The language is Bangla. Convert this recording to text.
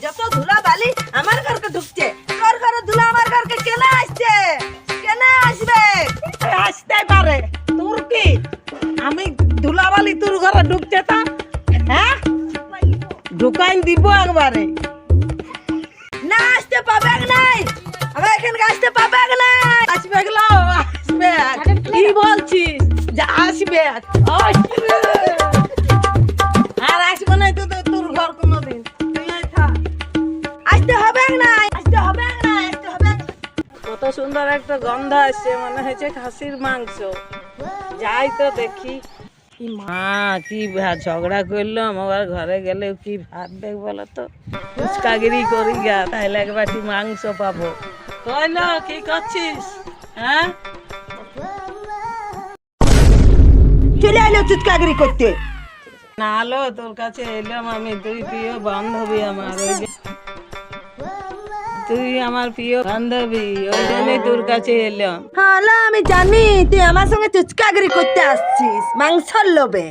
যত ধুলা বালি আমার ঘরকে ঢুকছে, তোর ঘরে ধুলা আমার ঘরকে কেন আসছে? কেন আসবে? আসতেই পারে, তোর কি? আমি ধুলাবালি তোর ঘরে ঢুকছে তা? হ্যাঁ, ঢুকাই দিব একবারে। না আসতে পাবে নাই, আমার এখানে আসতে পাবে নাই। আসবে গেলো, আসবে। কি বলছিস? যা আসবে, আসবে। আর আসবে না তো তোর ঘর কোনোদিন। তুই এই থাক। আসতে হবে নাই, আসতে হবে নাই, আসতে হবে না। কত সুন্দর একটা গন্ধ আসছে, মনে হচ্ছে খাসির মাংস। যাই তো দেখি। কি মা, কি ঝগড়া করলাম, আবার ঘরে গেলে কি ভাববে বলো তো? ফুচকাগিরি করি গা, তাইলে এক বাটি মাংস পাবো। কইল কি করছিস? হ্যাঁ, চলে আইলো চুটকাগিরি করতে। না আলো তোর কাছে এলাম আমি, তুই প্রিয় বান্ধবী আমার, ওই যে তুই আমার প্রিয় বান্ধবী, ওই জন্যই তোর কাছে এলাম। হ্যাঁ আমি জানি তুই আমার সঙ্গে চুচকাগিরি করতে আসছিস মাংসর লোভে।